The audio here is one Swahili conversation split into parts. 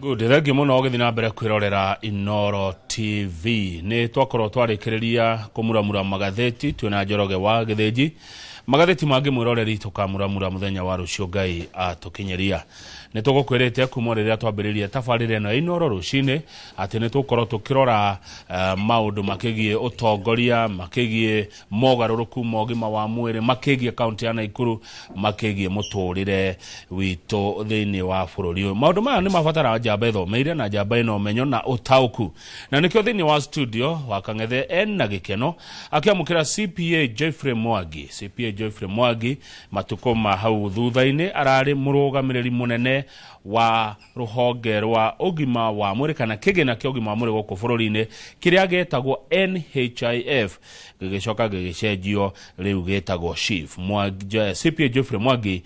Good, thank you muno githi na mbere kwirorera Inoro TV. Ni twakorwo twarikiriria kumuramura magatheti twina Njoroge wa Githĩnji. Magatheti mangi mwiroreri tukamuramura muthenya wa rucio Ngai atukinyeria. Ni tugukwirite kuma riria twambiririe tabarire na Inoro rucine ati ni tukorwo tukirora maundu makigie utongoria, makigie mogaruruku mogima wa mwiri, makigie kaunti ya Naikuru, makigie muturire witu thiini wa bururi uyu. Maundu maya ni mabatara njamba ithomeire na njamba ino menyo na utauku. Na nikio thiini wa studio wa Kang'ethe ena gikeno akiamukira CPA Geoffrey Mwangi. CPA Geoffrey Mwangi matukoma hau thuthaini arari murugamiriri munene wa ruhonge rwa ugima wa mwiri kana kigina kya ugima wa mwiri guku bururi-ini kiria getagwo NHIF gigicoka gigicenjio riu getagwo SHIF. CPA Geoffrey Mwangi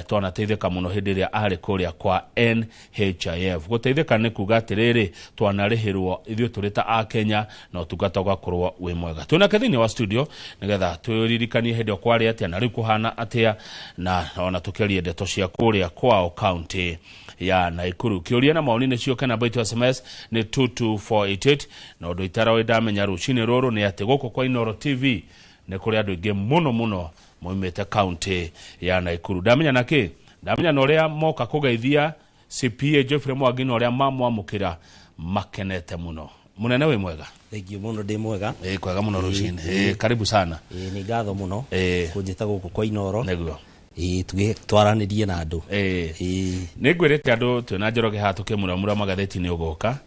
twanateithika muno hindi ria ari kuria kwa NHIF. Guteithika ni kuga atiriri twanarihirwo ithio turita a Kenya na utungata gwakorwo wi mwega. Tuna kathini wa studio nigetha twiririkanie hindi kwari atia na riu kuhana atia na ona tukerie ndeto cia kuria kwao county ya Naikuru. Kiuria na maoni ni cio kana baitu SMS ni 22488 na undu itarawe ndamenya rucini ruru ni ati guku kwa Inoro TV ni kuri andu ingi muno moimete county ya Naikuru. Ndamenya naki ndamenya no ria moka kugeithia CPA Geoffrey Mwangi no ria mamwamukira makenete muno. Munene we mwega? Thank you muno, ndi mwega. Kwega muno rucini. Karibu sana. Ni ngatho muno kunjita guku kwa Inoro. Neguo twaranirie na andu. Nigwirite andu twina Njoroge ha tukimuramura magatheti ni ugoka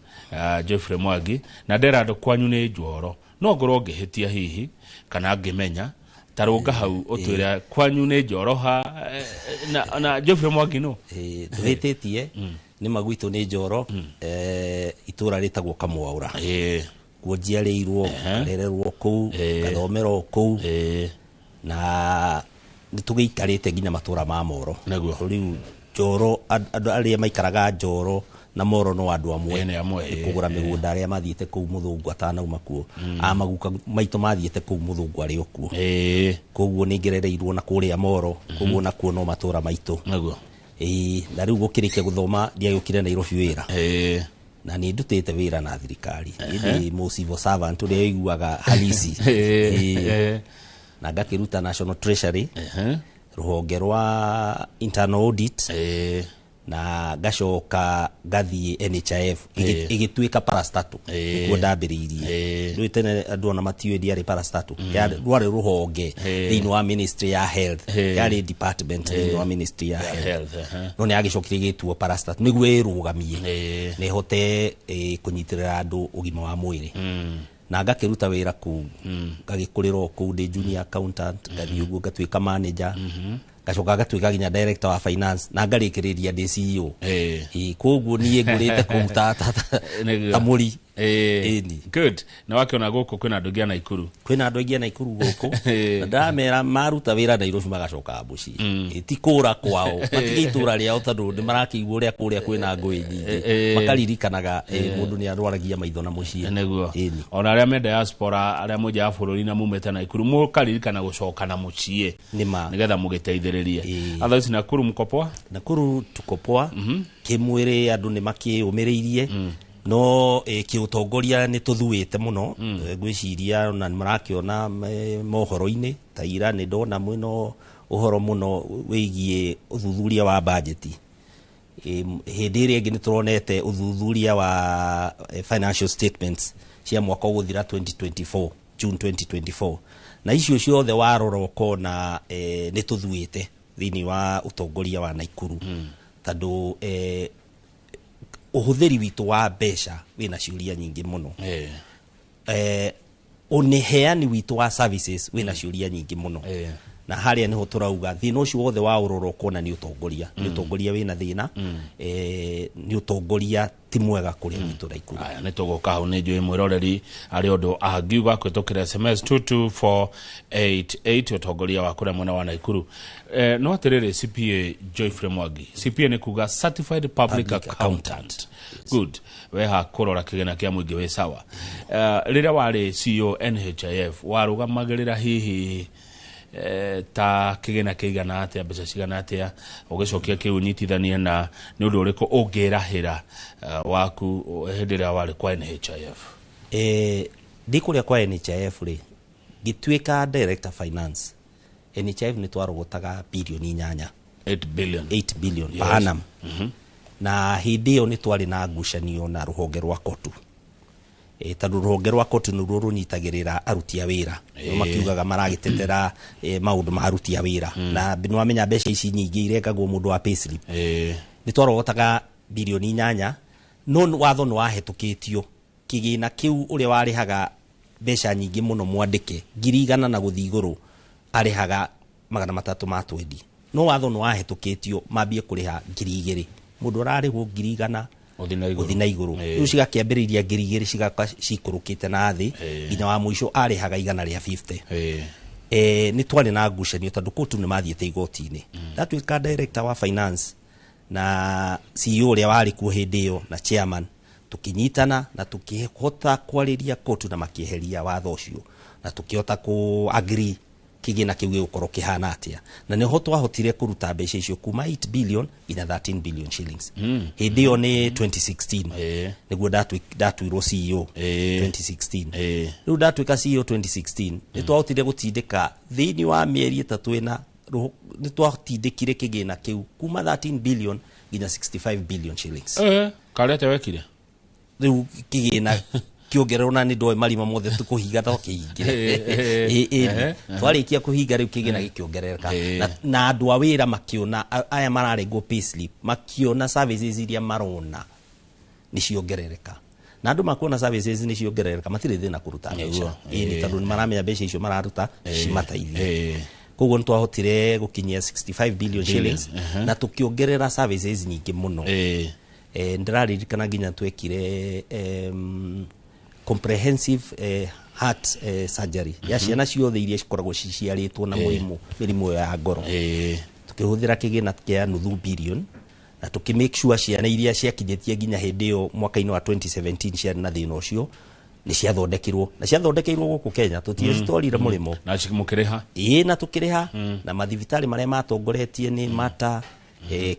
Geoffrey Mwangi na ndera andu kwanyu ni njoro no ngorwo ngihitia hihi kana ngimenya tarunga hau utwira kwanyu ni njoro ha na Geoffrey Mwangi no twititie ni magwitu ni njoro itura ritagwo Kamwaura kuonjiarirwo karererwo kuu kathomero kuu na nitugiikarite nginya matura ma Moro. Riu njoro andu aria maikaraga njoro na Moro no andu amwe kugura migunda aria mathiete kuu muthungu atanauma kuo amaguka maitu mathiete kuu muthungu ari okuo koguo ningerereirwo na kuria Moro koguo na kuo no matura maitu na riu gukirikia guthoma ndiagukire Nairobi wira na ni ndutite wira na thirikari ndi mo civil servant uria iguaga halisi na ngakiruta National Treasury ruhonge rwa internal audit na gacoka gathie NHIF igituika parastatu ikuo ndambiriirie riu tene andu ona matiwe ndiari parastatu rwari ruhonge thiini wa ministry ya health yari department thiini wa ministry ya health no ni agicokire gituo parastatu niguo irugamie ne hote kunyitirira andu ugima wa mwiri na ngakiruta wira ku ngagikurira ku ndi junior accountant ngathi uguo ngatwika manager gacoka gatwika ginya director wa finance na ngarikiriria ndi CEO koguo nie ngurite kuruta tamuri good na wakiona guku kwina andu ngia Naikuru Naikuru guku na ndamera maruta wira Nairobi magacoka Bushi ti kura kwao matigiitura riao tondu ndi marakiigua uria kuria kwina ngui nyingi makaririkanaga mundu ni arwaragia maitho na mucii neguo ona aria me diaspora aria muja ya bururi na mumete Naikuru mukaririkana gucoka na mucii nigetha mugiteithiririe otherwise Nakuru mkopoa Nakuru tukopoa kimwiri andu ni makiumiriirie no kiutongoria ni tuthuite muno gwiciria na marakiona mohoro-ini taira ni ndona mwino uhoro muno wigie uthuthuria wa budget hindi iri ingi ni turonete uthuthuria wa financial statements cia mwaka uguthira 2024 June 2024 na icio ciothe warora ukona ni tuthuite thiini wa utongoria wa Naikuru tondu uhuthiri witu wa besha wina ciuria nyingi muno uniheani witu wa services wina ciuria nyingi muno na haria niho turauga thina ucio wothe wa uroro kona ni utongoria wina thina ni utongoria ti mwega kuri witu Naikuru. Aya ni tugoka hu ni njui mwiroreri ari undu angiuga kwitukira SMS 22488 utongoria wa kura mwena wa Naikuru. No atiriri CPA Geoffrey Mwangi CPA ni kuga certified public accountant. Good we ha kurora kigena kia mwingi we sawa. Riria wari CEO NHIF warugamagirira hihi ta kigena kigana atia mbeca cigana atia ugicokia kiunyitithania na ni undu uriko ungirahira waku hendira wari kwa NHIF ndikuria kwa NHIF ri gitwika director finance NHIF ni twarogotaga bilioni 8 billion yes. Per annum na hindi yo ni twari na ngucanio na ruhonge rwa kotu tondu ruhonge rwa kotu ni runyitagirira aruti a wira makiugaga maragitetera maundu ma aruti a wira na bino amenya mbeca ici nyingi irekagwo mundu wa payslip ni twarogotaga bilioni 8 no watho no wahetukitio kigina kiu uri warihaga mbeca nyingi muno mwandike 100 na guthi iguru arihaga 300 ma twendi no watho no wahetukitio mambie kuriha 200 mundu ararihwo 100 uthi na iguru riu cigakiambiriria 200 cigaka cikurukite na thi nginya wa muico arihaga 150 ni twari na ngucanio tondu kotu ni mathiete igoti-ini ndatuika director wa finance na CEO uria wari ku hindi yo na chairman tukinyitana na tukihota kwariria kotu na makieheria watho ucio na tukihota ku agree kigina kiu gukoro kihana atia na niho twahotire kuruta mbeca icio kuma 8 billion ina 13 billion shillings hindi yo ni 2016 niguo ndatuirwo CEO 2016 riu ndatuika CEO 2016 ni twahotire gutindika thiini wa mieri 3 ina ni twatindikire kigina kiu kuma 13 billion ina 65 billion shillings karete wekire riu kigina kiongererwo ni ndoe marima mothe tukuhiga to kihingire twarikia kuhiga riu kigina gikiongerereka na andu a wira makiona aya mararengwo payslip makiona services iria marona ni ciongerereka na andu makuona services ni ciongerereka matire thina kuruta mbeca ni tondu ni maramenya mbeca icio mararuta cimataithie koguo ni twahotire gukinyia 65 billion shillings na tukiongerera services nyingi muno ndiraririkana nginya twekire comprehensive heart surgery ya ciana ciothe iria cikoragwo ciciaritwo na mirimu ya ngoro tukihuthira kigina kia nuthu billion na tukimake sure ciana iria ciakinyitie nginya hindi yo mwaka-ini wa 2017 ciari na thina ucio ni ciathondekirwo guku Kenya tutitwarire murimo na cikimukiriha na tukiriha na mathibitari maria matongoretie ni Mata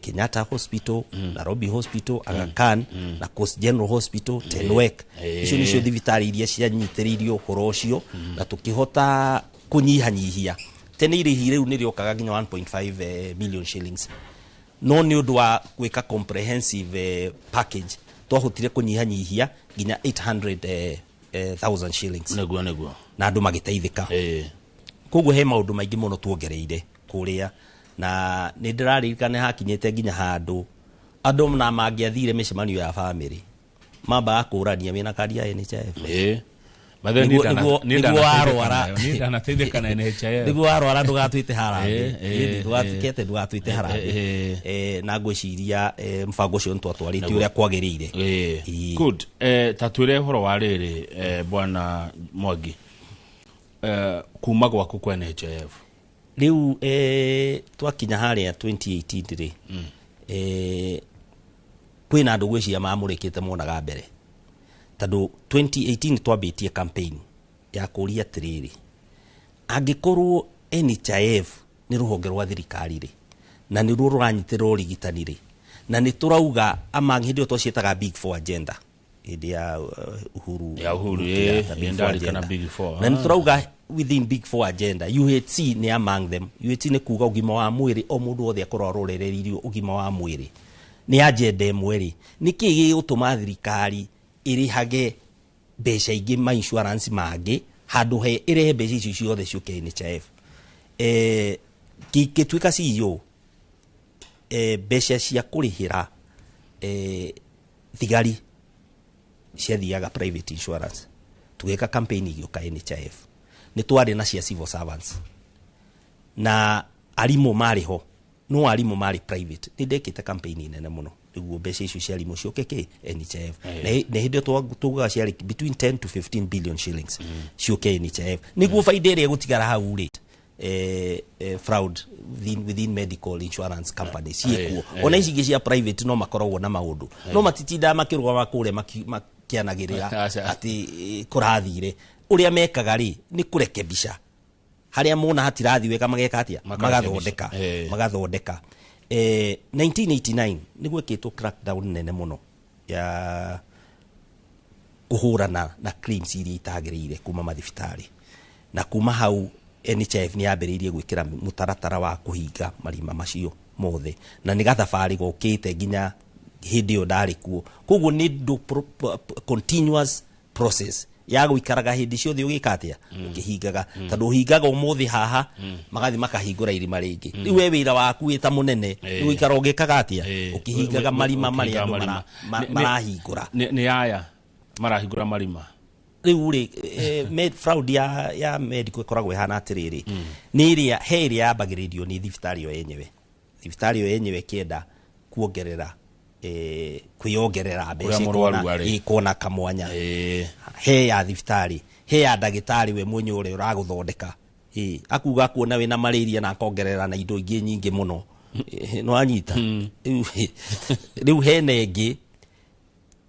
Kenyatta Hospital, Nairobi Hospital, Aga Khan na Coast General Hospital, Tenwek icio nicio thibitari iria cianyitiririo horo ucio na tukihota kunyihanyihia tene irihi riu ni riokaga nginya 1.5 million shillings no ni undu wa gwika comprehensive package twahotire kunyihanyihia nginya 800,000 shillings neguo na andu magiteithika koguo he maundu maingi muno tuongereire kuria na ni ndiraririkane hakinyete nginya handu andu na mangiathire micemanio ya family mamba akurania wina kadi ya NHIF niguo arwara ndanateithika na NHIF niguo arwara ndugatuite harangi ndugatuikete ndugatuite harangi na ngwiciria mbango cio ntwatwarite uria kwagiriire good tatwire horo wa riri bwana Mwangi kuma gwaku kwa NHIF riu twakinya haria 2018 ri kwina andu gwiciria mamurikite monaga mbere tondu 2018 twambitie campaign ya kuria tiriri angikorwo NHIF ni ruhonge rwa thirikari ri na ni ruo ruranyitirwo rigitani ri na ni turauga amangi hindi twacitaga big four agenda hindi ya uhuru ndari big four na ni turauga within big four agenda UHC ni among them UHC ni kuga ugima wa mwiri o mundu othe akorwo arorereririo ugima wa mwiri ni agenda imwe ri niki gigutuma thirikari irihage mbeca ingi ma insurance mangi handu he irehe mbeca icio ciothe ciuke NHIF gituika CEO mbeca cia kurihira thigari ciathiaga private insurance tugeka campaign igioka NHIF ni twari na cia civil servants na arimu mariho no arimu mari private ni ndekite campaign nene muno niguo mbeca icio cia arimu ciuke NHIF na hindi tugaga ciari between 10 to 15 billion shillings ciuke NHIF niguo faida iria gutigara hau ri fraud within medical insurance companies ciekuo ona ici ingi cia private no makoragwo na maundu no matitinda makirugama kure makianagirira ati kurathire uria mekaga ri ni kurekebisha haria mona hatirathi wega mageka atia magathondeka 1989 nigwekitwo crackdown nene muno ya kuhurana na claims iria itagirire kuma mathibitari na kuma hau NHIF ni yambiririe gwikira mutaratara wa kuhinga marima macio mothe na ni gathabari gokite nginya hindi yo ndari kuo koguo ni continuous process ya guikaraga hindi ciothe ugikatia ukihingaga tondu uhingaga umuthi haha magathi makahingura irima ringi riu we wira waku ita munene ni guikara ugikaga atia ukihingaga marima mari andu marahingura ni aya marahingura marima riu ri fraud ya medical koragwo ihana atiriri ni iria he iria yambagiririo ni thibitari yo yenyewe kienda kuongerera kwiongerera mbeca ikona kamwanya he ya thibitari he ya ndagitari we mwenye ure uraguthondeka akuga kuona wina malaria na akongerera na indo ingi nyingi muno no anyita riu hene ingi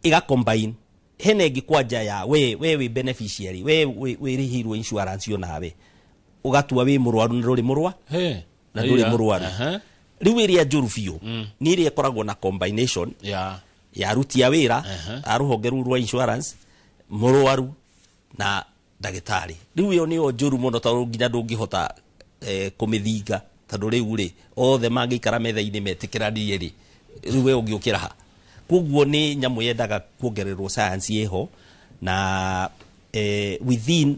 iga combine hene ingi kwanja ya we beneficiary we rihirwo insurance yo nawe ugatua wi murwaru nduri murwa na nduri murwaru riu iria njuru biu ni iria koragwo na combination ya ruti ya wira aruhongeru rwa insurance murwaru na ndagitari riu yo ni njuru muno tondu nginya ndungihota kumithinga tondu riu ri othe mangikara metha-ini metikiranie ri riu we ungiukira ha koguo ni nyamu yendaga kuongererwo science yeho na within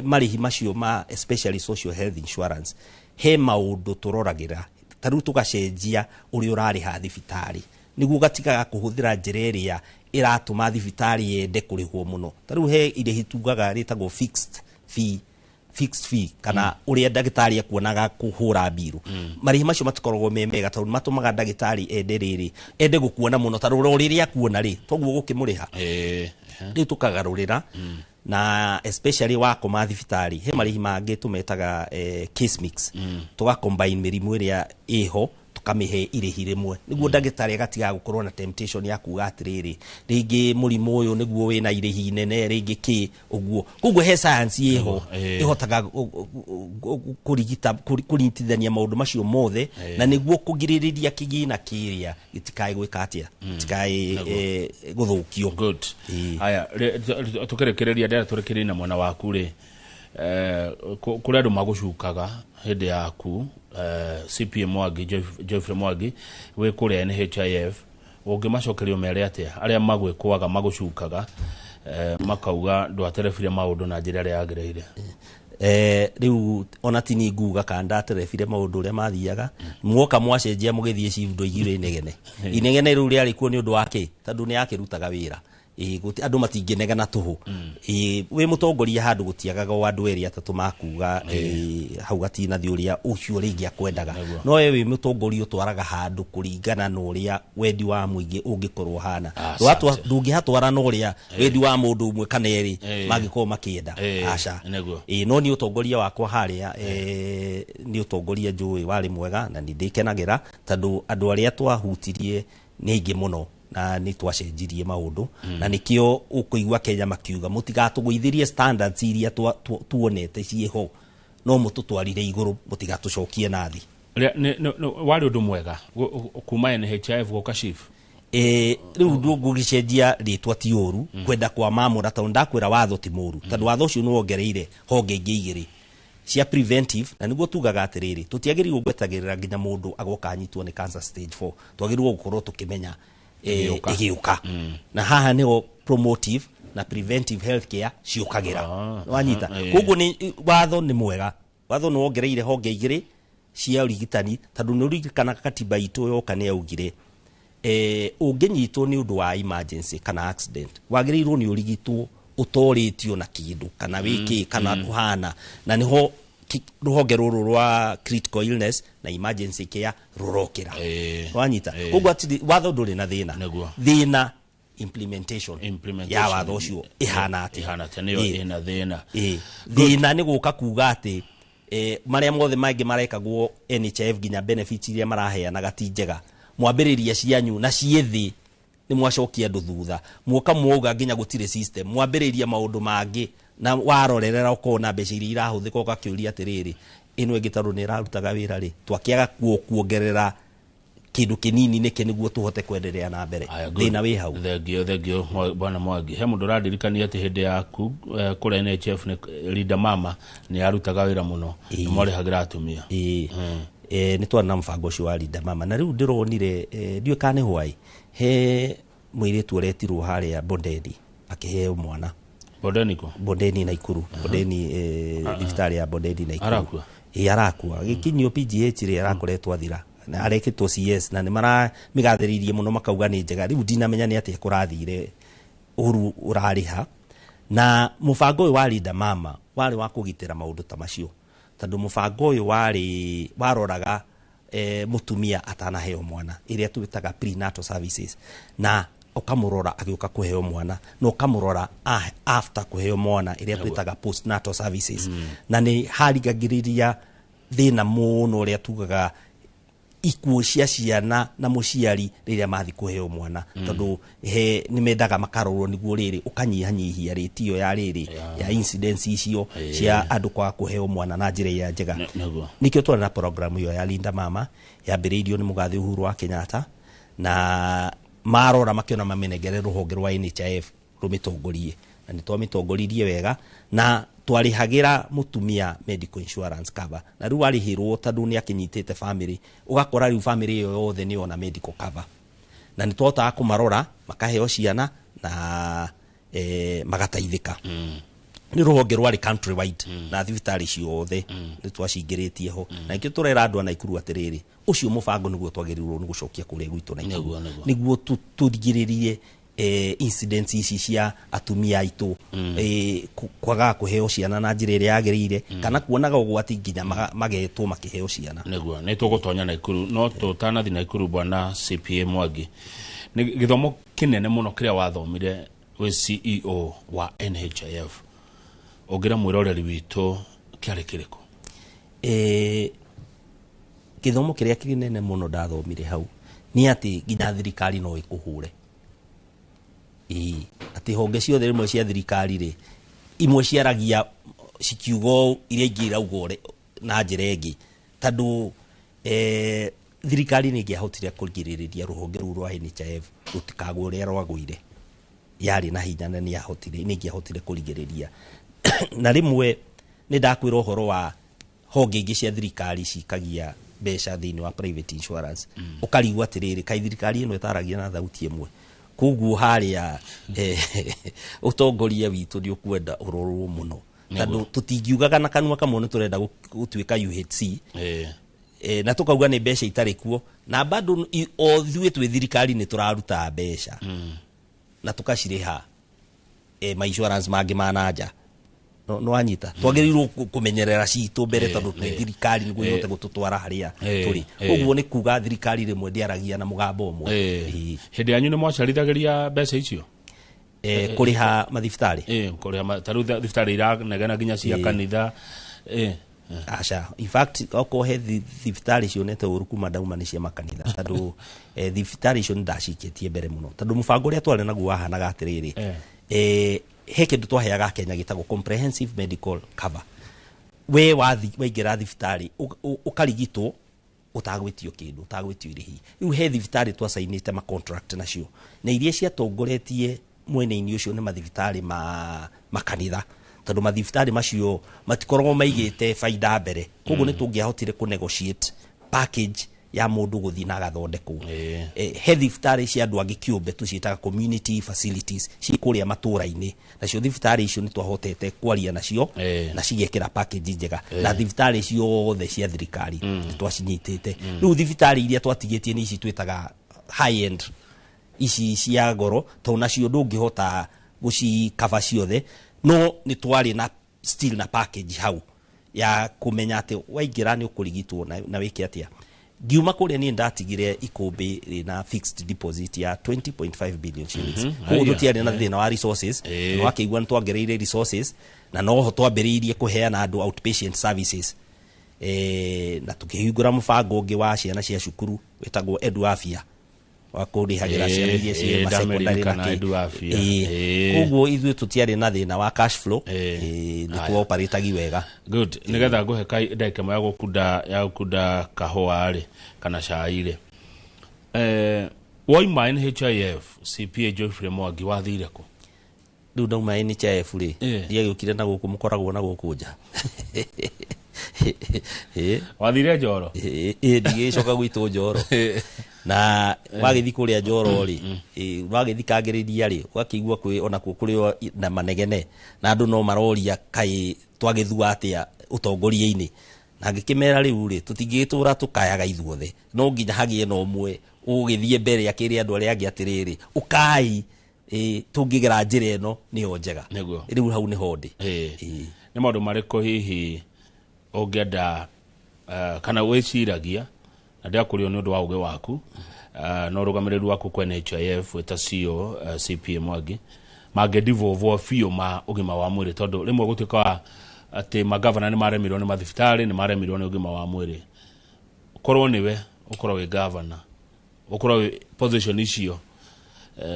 marihi macio ma especially social health insurance he maundu turoragira taru tugacenjia uri urariha thibitari niguo gatigaga kuhuthira njira iria iratuma thibitari yende kurihwo muno taru he ire hitugaga ritagwo fixed fee kana uri ndagitari akuonaga kuhura biru marihi macio matikoragwo memega tondu matumaga ndagitari ende gukuona muno taru uri akuona ri toguo gukimuriha riu tukagarurira na especially wako mathibitari he marihi mangi tumetaga case mix tuga combine mirimu iria iho tukamihe irihi rimwe niguo ndagitari agatiga gukorwo na temptation ya kuga atiriri ringi murimu uyu niguo wina irihi nene ringi ki uguo koguo he science iho ihotaga kurigita kurintithania maundu macio mothe na niguo kugiririria kigina kiria gitikai gwika atia gitikai guthukio good haya tukirekereria ndera turekereria na mwana waku ri kuri andu magucukaga hindi yaku CPM Mwangi Geoffrey Mwangi we kuri NHIF ungimacokerio mere atia aria magwikwaga magucukaga makauga ndwaterefire maundu na njira ya yagireire riu ona tini nguga kanda terefire maundu ria mathiaga mwoka mwacenjia mugithie civundo igire inegene riu riari kuo ni undu wake tondu ni yake rutaga wira guti andu matingenega na tuhu we mutongoria handu gutiagaga wandu eri atatu makuga hau gatina thi uria ucio ringi akwendaga no we mutongoria utwaraga handu kuringana na uria wendi wa muingi ungikorwo hana watu ndungihatwara no uria wendi wa mundu umwe kana eri magikorwo makienda aca no ni utongoria wakwa haria ni utongoria njui wari mwega na ndikenagira tondu andu aria twahutirie ni ingi muno na ni twacenjirie maundu na nikio ukuigwa Kenya makiuga mutigatuguithirie standards iria tuonete cieho no mututwarire iguru mutigatucokie nathi wari undu mwega kuma NHIF goka chief riu ndungugicenjia ritwa ti uru kwenda kwa mamura tondu ndakwira watho ti muru tondu watho ucio nuongereire honge ingi igiri cia preventive na niguo tugaga atiriri tutiagiririo gwetagirira nginya mundu agoka anyitwo ni cancer stage 4 twagirirwo gukorwo tukimenya igiuka na haha niho promotive na preventive healthcare ciukagira wanyita koguo ni watho ni mwega watho no ongereire honge igiri cia urigitani tondu ni urigikana katiba itu yoka ni augire unginyitwo ni undu wa emergency kana accident wagirirwo ni urigitwo utoritio na kindu kana wiki kana duhana na niho ruhonge ruru rwa critical illness na emergency care rurokira wanyita koguo ati watho nduri na thina implementation ya watho ucio ihana ati niyo ina thina ni guka kuga ati maria mothe maingi marekagwo NHIF ginya benefits iria maraheana gatinjega mwambiriria cianyu na ciethi ni mwacokia ndu thutha mwoka mwoga nginya gutire system mwambiriria maundu mangi na warorerera ukona mbeca iria irahuthika ugakiuria atiriri ino ingitaru ni irarutaga wira ri twakiaga kuongerera kindu kinini niki niguo tuhote kwendelea na mbere thina wi hau. Thengio bwana Mwangi, he mundu radirikania ati hindi yaku kure NHF ni Linda Mama ni arutaga wira muno mwari hagira atumia ni twana na mfango ucio wa Linda Mama na riu ndironire ndiwe kane hwai he mwiritu uretirwo haria Bondeni akiheo mwana Bondeni na Ikuru Bondeni thibitari ya Bondeni na Ikuru arakua gikinyo PGH ri arakoretwo athira na areketwo CS na ni mara migathiririe muno makauga ni njega riu ndinamenya ni ati kurathire uru urariha na mufango uyu wa Linda Mama wari wa kugitira maundu ta macio tondu mufango uyu wari waroraga mutumia atanaheo mwana iria tubitaga prenatal services na ukamurora agiuka kuheo mwana no ukamurora after kuheo mwana iria twitaga postnatal services na ni harigagiriria thina muno uria tugaga ikuo cia ciana na muciari riria mathi kuheo mwana tondu he nimendaga makarorwo niguo riri ukanyihanyihia ritio ya riri ya incidence icio cia andu kwa kuheo mwana na njira ya njega nikio twana na program iyo ya Linda Mama yambiriirio ni mugathi Uhuru wa Kenyatta na marora makiona mamenegere ruhonge rwa NHIF rumitongorie na nitwamitongoririe wega na twarihagira mutumia medical insurance cover na riu arihirwo tondu ni akinyitite family ugakora riu family iyo yothe ni ona medical cover na nitwota kumarora makaheo ciana na magataithika ni ruhonge rwari country wide na thibitari ciothe nitwacingiritie ho na ikio turera andu ana Ikuru atiriri ucio mubango niguo twagirirwo ni gucokia kuria gwitu na Ikuru niguo tuthigiririe incidents ici cia atumia aitu kwaga kuheo ciana na njira iria yagirire kana kuonaga ugwati nginya magetwo makiheo ciana niguo ni tugutonya na Ikuru no tutanathi na Ikuru bwana CPA Mwangi ni githomo kinene muno kiria wathomire we CEO wa NHIF ogira mwiroreri witu kiari kiriko githomo kiria kinene muno ndathomire hau ni ati nginya thirikari no ikuhure ati honge ciothe rimwe cia thirikari ri imwe ciaragia cikiugo iria ingi iraugore na njira ingi tondu thirikari ni ngiahotire kugiririria ruhonge ru rwa NHIF rutikagwo ria rwagwire yari na hinya na ni yahotire ni ngiahotire kurigiriria na rimwe ni ndakwira uhoro wa honge ingi cia thirikari cikagia mbeca thiini wa private insurance ukarigwa atiriri kai thirikari ino itaragia na thauti imwe kuguo haria utongoria witu ni ukwenda urorwo muno tondu tutingiugaga na kanwa kamwe ni turenda gutwika UHC na tukauga ni mbeca itari kuo na bado othuwe twi thirikari ni turaruta mbeca na tukaciriha ma insurance mangi mananja no anyita twagirirwo kumenyerera citu mbere tondu twi thirikari niguo yote gututwara haria turi uguo ni kuga thirikari rimwe ndiaragia na mugambo umwe hindi yanyu ni mwacarithagiria mbeca icio kuriha mathibitari kuriha taru thibitari iranegena nginya cia kanitha asha in fact okohe thibitari cio nete urukuma ndauma ni cia makanitha tondu thibitari cio ndacikitie mbere muno tondu mubango uria twari naguo wahanaga atiriri he kindu twaheaga Kenya gitagwo comprehensive medical cover we waingira thibitari ukarigitwo utagwitio kindu utagwitio irihi riu he thibitari twasainite ma contract nacio na iria ciatongoretie mwene-ini ucio ni mathibitari makanitha tondu mathibitari macio matikoragwo maigite faida mbere koguo ni tungiahotire ku negotiate package ya mundu guthi na gathondekwo he thibitari cia andu angi kiumbe tuciitaga community facilities cikuria matura-ini nacio thibitari icio ni twahotete kwaria nacio na cigekira package njega na thibitari ciothe cia thirikari twacinyitite riu thibitari iria twatigitie ni ici twitaga high end ici cia goro to nacio ndungihota guci cover ciothe no ni twari na still na package hau ya kumenya ati waingira ni ukurigitwo na wiki atia giuma kuria ni ndatigire ikumbi rina fixed deposit ya 20.5 billion shillings ko dutiari na thina wa resources no akigwa ntwangereire resources na no ho twambiriirie kuheana andu outpatient services na tukihingura mubango ungi wa ciana cia cukuru wetagwo Edu Afia wakurihagira ciana iria cie masekondari na koguo ithuĩ tũtiarĩ na thĩna wa cash flow nĩ tuoperate wega. Good. Nigetha nguhe kai ndeke ya gukunda kahũa rĩ kana cai rĩ woima NHIF CPA Geoffrey Mwangi wathire ku riu ndauma NHIF rĩ ndiagĩũkire na gũkũ mũkoragwo na gũkũ nja wathire Njoro ndigĩcoka gwitũ Njoro na wagĩthi kũrĩa Njoro rĩ wagĩthi kangĩrĩria rĩ wakĩigua kwĩ ona kũrĩ na manegene na andũ no maroria kai twagĩthua atĩa ũtongoria-inĩ na ngĩkĩmera rĩu rĩ tũtingĩtũra tũkayaga ithuothe no nginya hagĩe na ũmwe ũgĩthiĩ mbere akĩrĩ andũ arĩa angĩ atĩrĩrĩ ũkai tũngĩgera njĩra ĩno nĩyo njega rĩu hau nĩ honde nĩ maũndũ marĩkũ hihi ũngĩenda kana wĩciragia na ndĩakũrio nĩ ũndũ wa ũgĩ waku na ũrũgamĩrĩri waku kwa NHIF wĩta CEO CPA Mwangi mangĩndivovwo biũ ma ũgima wa mwĩrĩ tondũ rĩmwe gũtuĩka atĩ magavana nĩ maremirwo nĩ mathibitarĩ nĩ maremirwo nĩ ũgima wa mwĩrĩ ũkorwo nĩwe ũkorwo wĩ governor ũkorwo wĩ position icio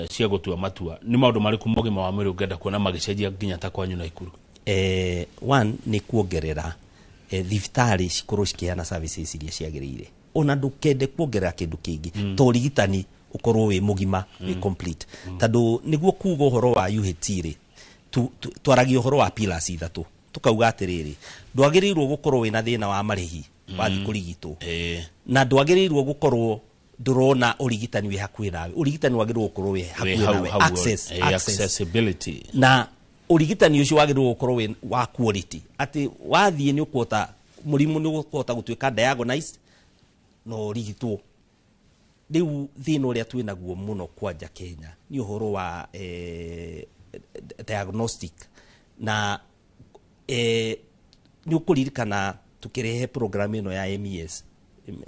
cia gũtua matua nĩ maũndũ marĩkũ ma ũgima wa mwĩrĩ ũngĩenda kuona magĩcenjia nginya ta kwanyu Naikuru? One nĩ kuongerera thibitarĩ cikorwo cikĩheana services iria ciagĩrĩire ona ndũkende kuongerera kĩndũ kĩngĩ to ũrigitani ũkorwo wĩ mũgima wĩ complete tondũ nĩguo kuuga ũhoro wa UHT rĩ twaragia ũhoro wa pillars ithatũ tukauga atĩrĩrĩ ndwagĩrĩirwo gũkorwo wĩna thĩna wa marĩhi wathi kũrigitwo na ndwagĩrĩirwo gũkorwo ndũrona ũrigitani wĩ hakuhĩ nawe ũrigitani wagĩrĩirwo gũkorwo wĩ hakuhĩ nawe accessibility na ũrigitani ũcio wagĩrĩirwo gũkorwo wĩ wa quality atĩ wathiĩ nĩ ũkũhota mũrimũ nĩ ũkũhota gũtuĩka diagnosed no ũrigitwo rĩu thĩna ũrĩa twĩnaguo mũno kwanja Kenya nĩ ũhoro wa diagnostic na nĩ ũkũririkana tukĩrehe program ĩno ya MES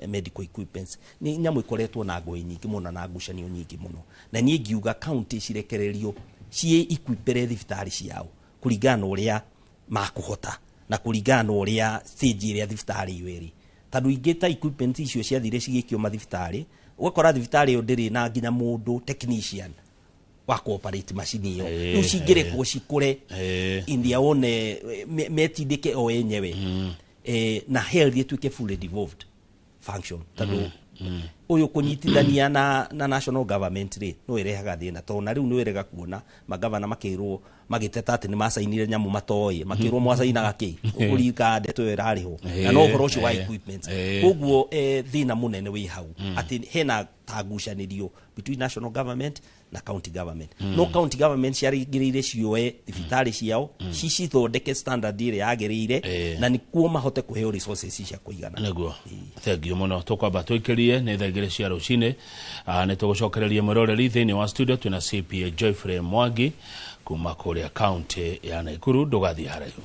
medical equipments ni nyamũ ikoretwo na ngũĩ nyingĩ mũno na ngucanio nyingĩ mũno na niĩ ngiuga county cirekererio cie equipere thibitarĩ ciao kũringana ũrĩa makũhota na kũringana ũrĩa stage ĩrĩa thibitarĩ ĩyo ĩrĩ tondũ ingĩ ta equipment icio ciathire cigĩkio mathibitarĩ ũgakora thibitarĩ ĩyo ndĩrĩ na nginya mũndũ technician wa cooperate machine ĩyo rĩu cingĩrekwo cikũre in their own metindĩke o enyewe na health ĩtuĩke fully devolved function tondũ ũyũ kũnyitithania na national government rĩ no ĩrehaga thĩna tondũ na rĩu nĩ wĩrega kuona magavana makĩrwo magĩteta atĩ nĩ masainire nyamũ matoĩ makĩrwo mwasainaga kĩ ũkũrika ndeto ĩyo ĩrarĩho na no ũhoro ũcio wa equipment koguo thĩna mũnene wĩ hau atĩ hena ta ngucanĩrio between national government na county government no county government ciarĩgĩrĩire cioe thibitarĩ ciao cicithondeke standard ĩrĩa yagĩrĩire na nĩkuo mahote kũheo resources cia kũigana nĩguo thengiũ mũno tũkwamba tũikĩrie nĩ thaa igĩrĩ cia rũcinĩ nĩ tũgũcokereria mwĩroreri thĩinĩ wa studio twĩna CPA Geoffrey Mwangi kuma kũrĩa county ya Naikuru ndũgathiĩ haraihu.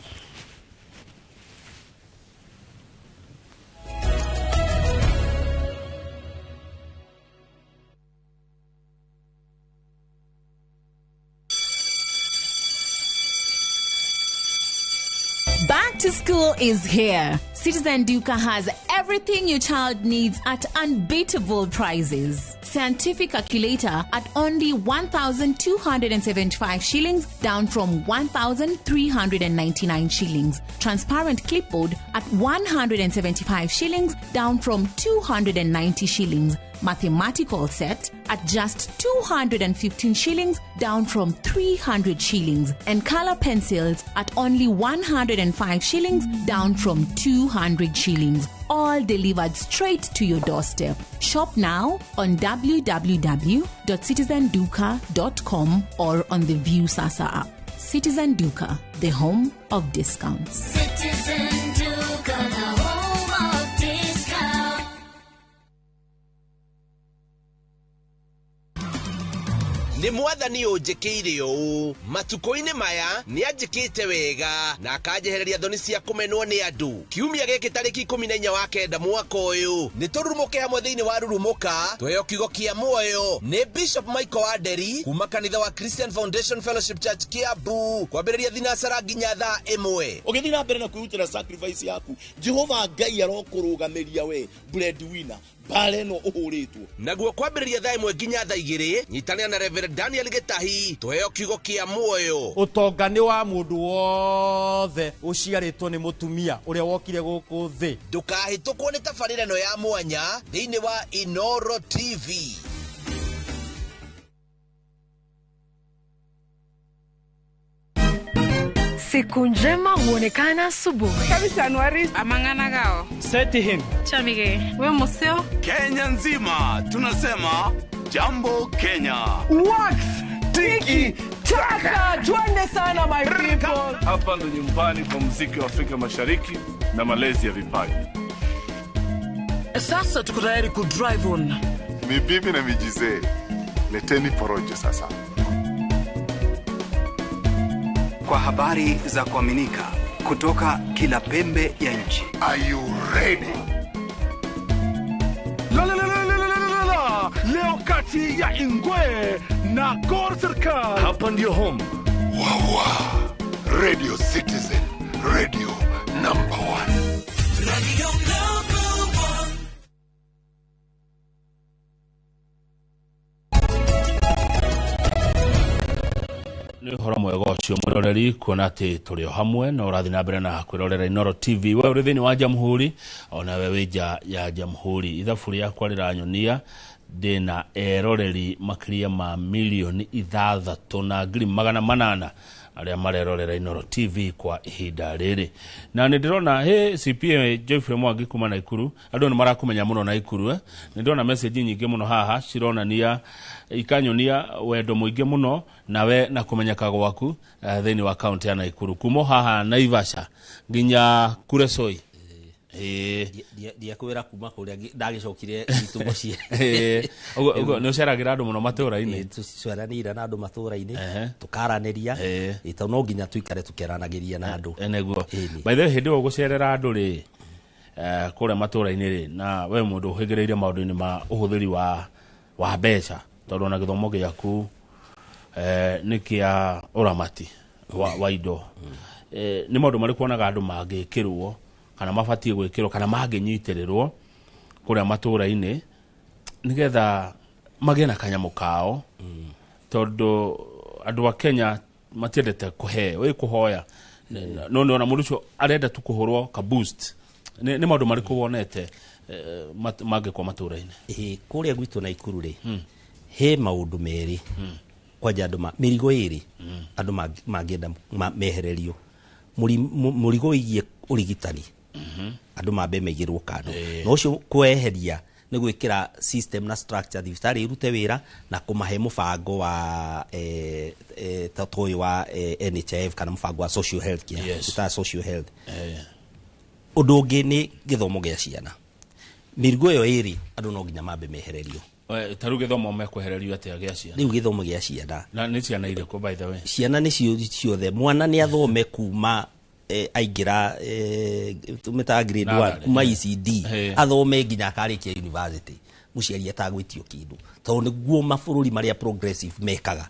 Back to school is here. Citizen Duka has everything your child needs at unbeatable prices. Scientific calculator at only 1,275 shillings, down from 1,399 shillings. Transparent clipboard at 175 shillings, down from 290 shillings. Mathematical set at just 215 shillings, down from 300 shillings. And color pencils at only 105 shillings, down from 200 shillings. All delivered straight to your doorstep. Shop now on www.citizenduka.com or on the View Sasa app. Citizen Duka, the home of discounts. Citizen Duka, the home of discounts. Ni mwathani unjikiire uu matuko-ini maya ni anjikite wega na akanjehereria thoni cia kumenwo ni andu. Kiumia giki tariki 14 wa kenda mwaka uyu ni turumuke hamwe thiini wa rurumuka tweyo kiugo kia muoyo ni Bishop Michael Aderi kuma kanitha wa Christian Foundation Fellowship Church Kiambu kwambĩrĩria thinacara nginya thaa 1 ũgĩthira mbere na kwĩrutĩra sacrifice yaku Jehova Ngai arokũrũgamĩria we breadwinner mbara ĩno ũhũrĩtwo. Naguo kwambĩrĩria thaa 1 nginya thaa 2 nyitanĩra na Reverend Daniel Gitahi tuheo kiugo kĩa muoyo. Ũtonga nĩ wa mũndũ wothe ũciarĩtwo nĩ mũtumia ũrĩa wokire gũkũ thĩ. Ndũkahĩtũkwo nĩ tabarĩra ĩno ya mwanya thĩinĩ wa Inoro TV. Siku njema huonekana asubuhi. Kabisa Januari Amangana gao. Seti him. Chamige. We museo. Kenya nzima tunasema jambo Kenya. Wax, tiki, taka. Twende sana my people. Hapa ndo nyumbani kwa muziki wa Afrika Mashariki na malezi ya vipaji. Sasa tuko tayari ku drive on. Mibibi na mijize. Leteni porojo sasa. Kwa habari za kuaminika kutoka kila pembe ya nchi. Are you ready? Leo kati ya Ingwe na Gor Serikali. Hapa ndio home. Wawa. Radio Citizen. Radio number 1. Radio number 1. Nĩ horo mwega ũcio mwĩroreri kuona atĩ tũrĩ o hamwe na ũrathi na mbere na kwĩrorera Inoro TV. We ũrĩ thĩinĩ wa Jamhuri ona we wĩ nja ya Jamhuri. Ithabu rĩakwa rĩranyonia ndĩna eroreri makĩria ma milioni 6,800 arĩa marerorera Inoro TV kwa ihinda rĩrĩ. Na nĩ ndĩrona CPA Geoffrey Mwangi kuma Naikuru, andũ nĩ marakumenya mũno Naikuru. Nĩ ndĩrona message nyingĩ mũno haha cironania ikanyonia wendo mũingĩ mũno nawe na kũmenyeka gwaku thĩinĩ wa kaunti ya Naikuru. Kuma haha Naivasha nginya Kuresoi. Dia kwera kuma kuria ndagicokire itugo cie. Ugo no ceragira andu muno matũra-inĩ. Tucweranira na andu matũra-inĩ tukaranĩria ito no nginya tuikare tukeranagiria na andu. Eneguo. By the way hindi ũgũcerera andu ri kũrĩa matũra-inĩ ri na we mũndũ ũhĩgĩrĩire maũndũ-inĩ ma ũhũthĩri wa mbeca tondũ na gĩthomo gĩaku nĩ kĩa ũramati wa indo. Nĩ maũndũ marĩ kuonaga andu mangĩkĩrwo kana mabatie gwĩkĩrwo kana mangĩnyitĩrĩrwo kũrĩa matũra-inĩ nigetha magĩe na kanyamũ kao tondũ andũ a Kenya matiendete kũhe we kũhoya no ona mũndũ ũcio arenda tu kũhũrwo ka boost. Nĩ maũndũ marĩkũ wonete mangĩkwo matũra-inĩ? Kũrĩa gwitũ Naikuru rĩ he maũndũ merĩ kwanja andũ mĩrigo ĩrĩ andũ mangĩenda mehererio mũrigo wĩgiĩ ũrigitani andũ mambe meigĩrwo kando no ũcio kweheria nĩ gwĩkĩra system na structure thibitarĩ irute wĩra na kũmahe mũbango wa tatoĩ wa NHIF kana mũbango wa social health care social health. Ũndũ ũngĩ nĩ gĩthomo gĩa ciana mĩrigo ĩyo ĩrĩ andũ no nginya mambe mehererio. Taru gĩthomo mekwehererio atĩa gĩa ciana? Rĩu gĩthomo gĩa ciana na nĩ ciana irĩkũ by the way? Ciana nĩ ciothe mwana nĩ athome kuma aingira tumeta grade 1 kuma ECD athome nginya akarĩkia university mũciari atagwĩtio kĩndũ tondũ nĩguo mabũrũri marĩa progressive mekaga.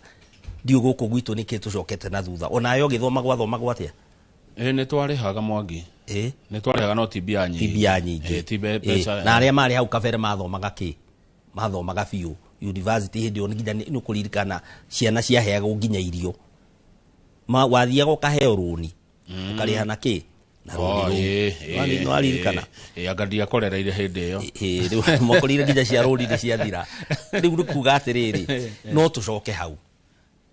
Ndio gũkũ gwitũ nĩkĩ tũcokete na thutha onayo gĩthoma gwathomagwo atĩa? Nĩ twarĩhaga Mwangi. Nĩ twarĩhaga no tibia nyingĩ. Na arĩa marĩ hau kabere mathomaga kĩ? Mathomaga biũ university hĩndĩ ĩyo nginya nĩ kũririkana ciana ciaheagwo nginya irio wathiaga ũkaheo rũni ũkarĩha na kĩ? Na rũni no aririkana angadia korereire hĩndĩ ĩyo rĩu mokorire nginya cia rũni nĩ ciathira. Rĩu nĩ kuga atĩrĩrĩ no tũcoke hau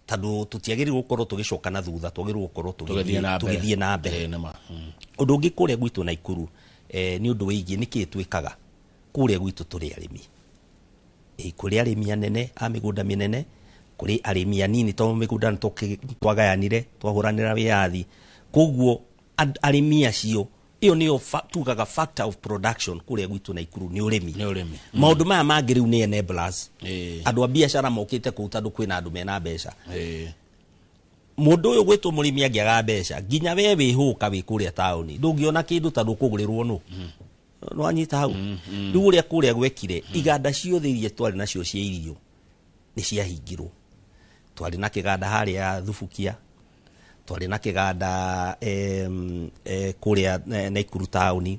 tondũ tũtiagĩrĩirwo gũkorwo tũgĩcoka na thutha twagĩrĩirwo gũkorwo tũgĩthiĩ na mbere. Ũndũ ũngĩ kũrĩa gwitũ Naikuru nĩ ũndũ wĩgiĩ nĩkĩ twĩkaga kũrĩa gwitũ tũrĩ arĩmi kũrĩ arĩmi anene a mĩgũnda mĩnene kũrĩ arĩmi anini tondũ mĩgũnda nĩ twagayanire twahũranĩra wĩyathi koguo arĩmi acio iyo nĩyo tugaga factor of production kũrĩa gwitũ Naikuru nĩ ũrĩmi. Maũndũ maya mangĩ rĩu nĩ enablers andũ a biacara mokĩte kũu tondũ kwĩna andũ mena mbeca. Mũndũ ũyũ gwĩtwo mũrĩmi angĩaga mbeca nginya we wĩhũka wĩ kũrĩa taũni ndũngĩona kĩndũ tondũ kũgũrĩrwo nũ no anyita hau. Rĩu ũrĩa kũrĩa gwekire iganda ciothe iria twarĩ nacio cia irio nĩ ciahingirwo. Twarĩ na kĩganda harĩa Thubukia, twarĩ na kĩganda kũrĩa Naikuru taũni,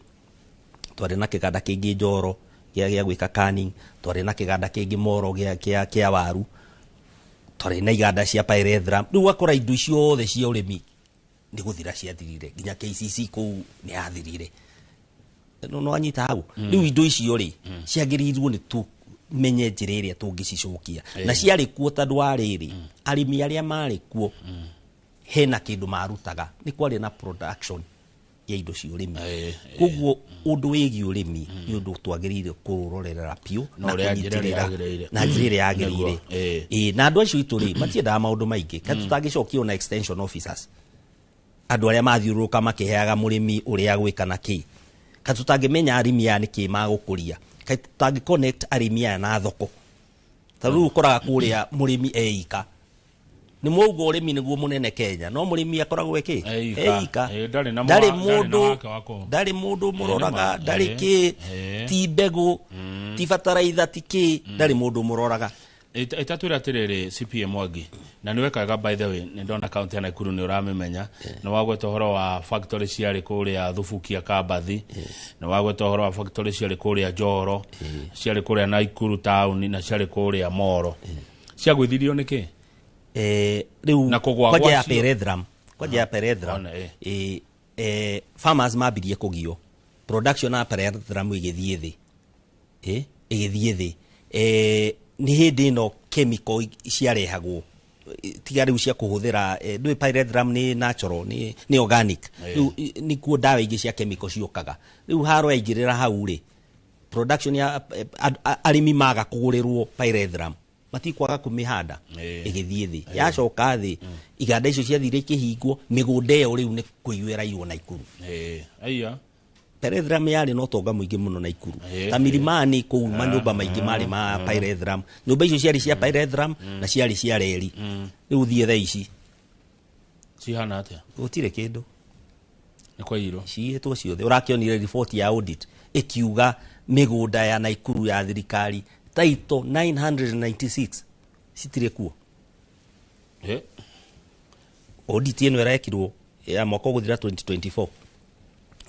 twarĩ na kĩganda kĩngĩ Njoro gĩa gwĩka canning, twarĩ na kĩganda kĩngĩ Moro gĩa waru, twarĩ na iganda cia pyrethrum. Rĩu wakora indo icio othe cia ũrĩmi nĩ gũthira ciathirire, nginya KCC kũu nĩ yathirire. No anyita hau. Rĩu indo icio rĩ ciagĩrĩirwo nĩ tumenye njĩra ĩrĩa tũngĩcicokia, na ciarĩ kuo tondũ wa rĩrĩ arĩmi arĩa marĩ kuo hena kĩndũ marutaga, nĩ kwarĩ na production ya indo cia ũrĩmi. Koguo ũndũ wĩgiĩ ũrĩmi nĩ ũndũ twagĩrĩire kũrorera piũ na kũnyitĩrĩra na njĩra ĩrĩa yagĩrĩire. Na andũ acio itũ rĩ matiendaga maũndũ maingĩ, kana tũtangĩcokio na extension officers, andũ arĩa mathiũrũrũka makĩheaga mũrĩmi ũrĩa gwĩka na kĩ, kana tũtangĩmenya arĩmi aya nĩkĩ magũkũria, kana tũtangĩ connect arĩmi aya na thoko. Tarĩu ũkoraga kũrĩa mũrĩmi eika, nĩ mwoiga ũrĩmi nĩguo mũnene Kenya, no mũrĩmi akoragwo eika, ndarĩ mũndũ mũroraga, ndarĩ kĩ, ti mbegũ, ti bataraitha, ti kĩ, ndarĩ mũndũ mũroraga. Itatwĩra atĩrĩrĩ CPM Mwangi, na nĩ wekaga by the way, nĩ ndona kaunti ya Nakuru nĩ ũramĩmenya, nĩ wagweta ũhoro wa factory ciarĩ kũrĩa Thubukia Kabathi, nĩ wagweta ũhoro wa factory ciarĩ kũrĩa Njoro, ciarĩ kũrĩa Nakuru town na ciarĩ kũrĩa Moro. Ciagwithirio nĩkĩ? Rĩu kwaja ya pyrethrum, farmers mambirie kũgio, production ya pyrethrum igĩthiĩ thĩ, nĩ hĩndĩ ĩno chemical ciarehagwo, tiga rĩu cia kũhũthĩra, ndũĩ pyrethrum nĩ natural, nĩ organic, rĩu nĩkuo ndawa ingĩ cia chemical ciokaga. Rĩu haro yaingĩrĩra hau rĩ, production ya arĩmi maga kũgũrĩrwo pyrethrum, matikwaga kũmĩhanda, ĩgĩthiĩ thĩ, yacoka thĩ, iganda icio ciathire ikĩhingwo, mĩgũnda ĩyo rĩu nĩ kũiyũra Nakuru. Pyrethrum yarĩ na ũtonga mũingĩ mũno Nakuru, ta Milimani kũu manyũmba maingĩ marĩ ma pyrethrum, nyũmba icio ciarĩ cia pyrethrum na ciarĩ cia reri. Rĩu thiĩ thaa ici cihana atĩa? Gũtirĩ kĩndũ, nĩ kwaiyirwo, ciĩtwo ciothe. Ũrakĩonire report ya audit ĩkiuga mĩgũnda ya Nakuru ya thirikari title 996 citirĩ kuo. Audit ĩno ĩrekirwo ya mwaka gũthira 2024.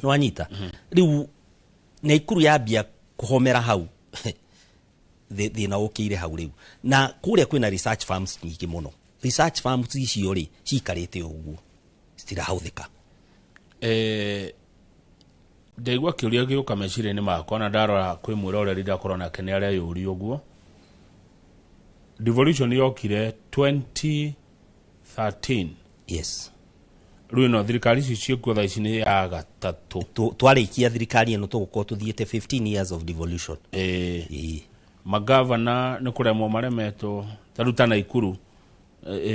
No anyita. Rĩu Nakuru yambia kũhomera hau thĩna ũkĩire hau rĩu, na kũrĩa kwĩna research farms nyingĩ mũno. Research farms icio rĩ cikarĩte ũguo citirahũthĩka. Ndaigua kĩũria gĩũka meciria-inĩ makwa, na ndarora kwĩ mwĩroreri ndakorwo nake nĩ arĩa yũria ũguo. Devolution yokire 2013. Yes. Rĩu no thirikari ici ciĩkuo thaa ici nĩ ya gatatũ. Twarĩkia thirikari ĩno tũgũkorwo tũthiĩte 15 years of devolution. Magavana nĩ kũremwo maremetwo, taruta Nakuru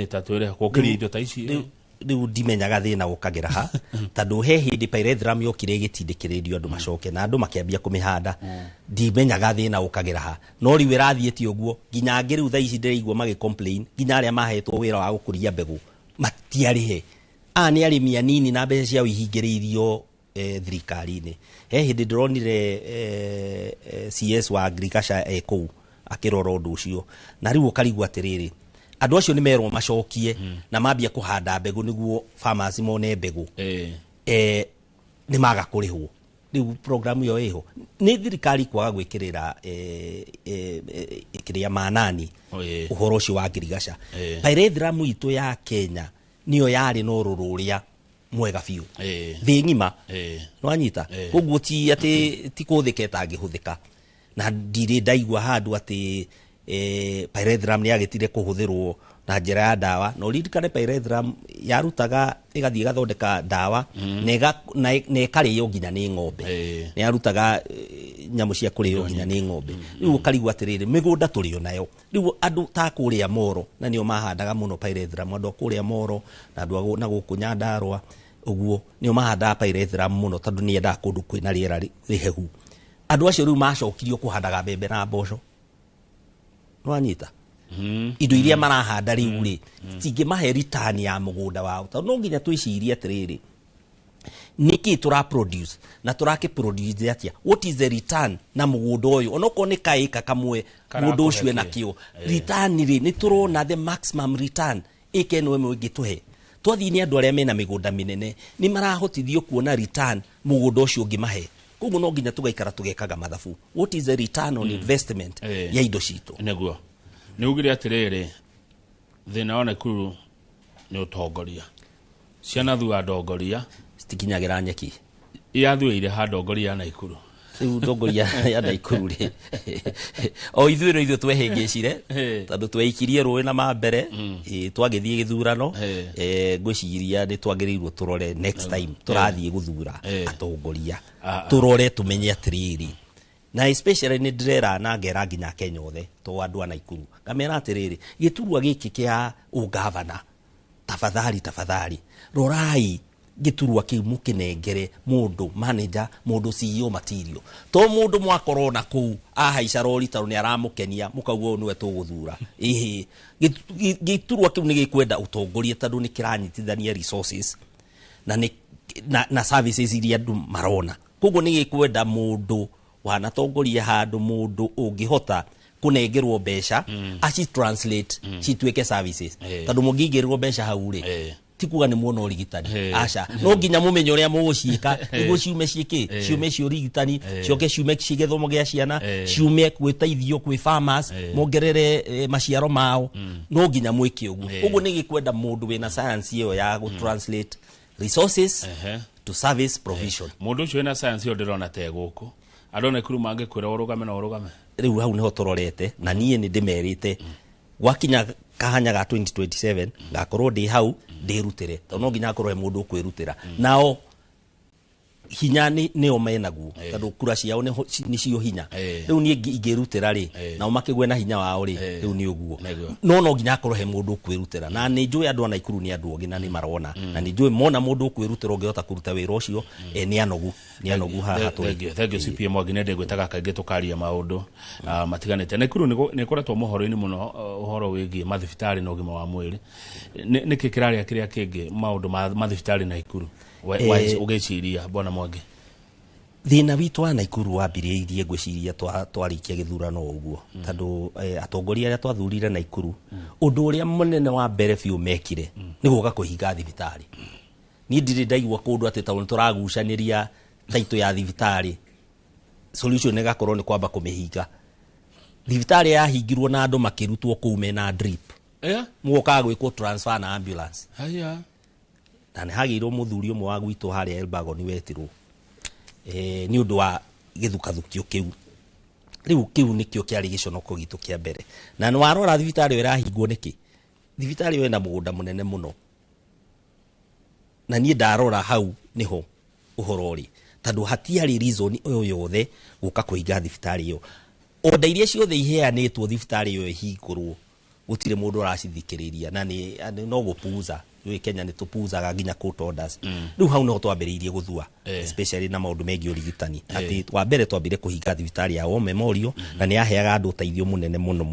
tatwĩre gũkĩria indo ta ici. Rĩu ndimenyaga thĩna gũkagĩra ha, tondũ he hĩndĩ pyrethrum yokire ĩgĩtindĩkĩrĩrio andũ macoke na andũ makĩambia kũmĩhanda. Ndimenyaga thĩna gũkagĩra ha, no rĩu ĩrathiĩte ũguo, nginya ngĩ rĩu thaa ici ndĩraigua magĩ-complain, nginya arĩa mahetwo wĩra wa gũkũria mbegũ matiarĩhe. Nĩ arĩmi anini na mbeca ciao ihingĩrĩirio thirikari-inĩ. He hĩndĩ ndĩronire CS wa agriculture kũu akĩrora ũndũ ũcio, na rĩu ũkarigwo atĩrĩrĩ, andũ acio nĩ merwo macokie na mambia kũhanda mbegũ nĩguo farmers mone mbegũ, nĩ maga kũrĩhwo. Rĩu program ĩyo ĩho nĩ thirikari kwaga gwĩkĩrĩra ĩkĩrĩa manani ũhoro ũcio wa agriculture. Pyrethrum itũ ya Kenya niyo yarĩ na ũrũrũ ũrĩa mwega biũ thĩ ng'ima, no anyita. Koguo ti atĩ ti kũhũthĩka ĩtangĩhũthĩka, na ndirĩ ndaigua handũ atĩ pyrethrum nĩ yagĩtire kũhũthĩrwo na njĩra ya ndawa. No ririkane pyrethrum yarutaga ĩgathiĩ ĩgathondeka ndawa na ĩkarĩo nginya nĩ ng'ombe, nĩ yarutaga nyamũ cia kũrĩo nginya nĩ ng'ombe. Rĩu ũkarigwo atĩrĩrĩ, mĩgũnda tũrĩ o nayo. Rĩu andũ ta kũrĩa Moro na nĩo mahandaga mũno pyrethrum, andũ a kũrĩa Moro na andũ na gũkũ Nyandarua ũguo nĩo mahandaga pyrethrum mũno tondũ nĩ endaga kũndũ kwĩna rĩera rĩhehu. Andũ acio rĩu macokirio kũhandaga mbembe na mboco, no anyita. Indo iria marahanda rĩu rĩ tingĩmahe return ya mũgũnda wao, tondũ no nginya twĩcirie atĩrĩrĩ, nĩkĩ tũra produce na tũrakĩ produce atĩa, what is the return na mũgũnda ũyũ, onokorwo nĩ kaĩka kamwe mũndũ ũcio enakĩo, return rĩ nĩ tũrona the maximum return ĩka ĩno ĩmwe ĩngĩtũhe. Twathiĩ nĩ andũ arĩa mena mĩgũnda mĩnene nĩ marahotithio kuona return mũgũnda ũcio ũngĩmahe. koguo no nginya tugaikara tugekaga mathabu what is the return on investment ya indo citu neguo ni ugire atiriri thina wa Naikuru ni utongoria ciana thua ndongoria stikinyagira nyeki iathuire ha ndongoria ya Naikuru riu ndongoria ya Naikuru ri o ithuĩ twehĩngĩcire tondũ tweikirie rũĩ na mambere twagĩthiĩ gĩthurano ngwĩciria nĩ twagĩrĩirwo tũrore next time tũrathiĩ gũthura atongoria tũrore tumenye atĩrĩrĩ na especially nĩ ndĩrera na ngera nginya Kenya othe to andũ a Naikuru ngamera atĩrĩrĩ gĩturwa gĩkĩ kĩa ũgavana tafadhali rorai giturwa kiu mukinengere mundu manager mundu CEO material to mundu mwakorona ku ahaica rori taru ni aramukenia mukaugo niwe tuguthura giturwa kiu ni gikwenda utongoria tandu ni kiranyitithania resources na services iria andu marona koguo ni gikwenda mundu wanatongoria handu mundu ungihota kunengerwo mbeca aci translate citweke services tandu mungingirwo mbeca hau ri tikuga ni muona urigitani aca no nginya mumenye uria muguciika niguo ciume ciiki ciume cio urigitani cioke ciume cigithomo gia ciana ciume gwiteithio kwi farmers mongerere maciaro mao no nginya mwike uguo ni gikwenda mundu wina science iyo ya go translate resources to service provision mundu ucio wina science iyo ndirona te guku adona kuru mange kwira urugame na urugame riu hau niho turorete na nie ni ndimerite gwakinya kahanya ga 2027 ngakorwo ndi hau ndirutire to no nginya akorwo mundu kwirutira nao hinya ni o menaguo tondu kura ciao ni cio hinya riu ni ingirutira ri nao makigwe na hinya wao ri riu ni uguo no nginya akorwo he mundu kwirutira na ni njui andu a Naikuru ni andu ogina ni marona na ni njui mona mundu kwirutira ungihota kuruta wira ucio ni anogu haha thank you CPM Mwangi gwetaga kaingi tukaria maundu matiganite Naikuru ni koretwo mohoro-ini muno uhoro wigi mathibitari na ugima wa mwiri ni kikiraria kiria kingi maundu mathibitari Naikuru ugeciria bwana Mwangi thina witu wa Naikuru wambiriirie ngwiciria twarikia githurano uguo tondu atongoria aria twathurire Naikuru undu uria munene wa mbere fiu mekire ni guka kuhinga thibitari ni ndiri ndaigwa kundu ati tawo turagucaniria taito ya thibitari solution ne gakorwo ni kwamba kumihinga thibitari yahingirwo na andu makirutwo kuume na drip mugoka gwikwo transfer na ambulance haya na nĩ hagĩirwo muthuri ũmwe wa gwitũ harĩa Elbago ni wetirwo ni undu wa githukathukio riu kiu nikio kiari giconoko gitu kia mbere na nĩ warora thibitari irahingwo niki thibitari wena mugunda munene muno na ni ndarora hau niho uhoro uri tondu hatiari reason oyo yothe guka kuhinga thibitari iyo onda iria ciothe iheanĩtwo thibitari iyo ihingũrwo gutire mundu uracithikiriria na ni no gupuza we Kenya ni tupuzaga nginya court orders riu hau no twambiriirie guthua especially na maundu mengi urigitani ati wa mbere twambire kuhinga thibitari ya Memorial na ni yaheaga andu teithio munene muno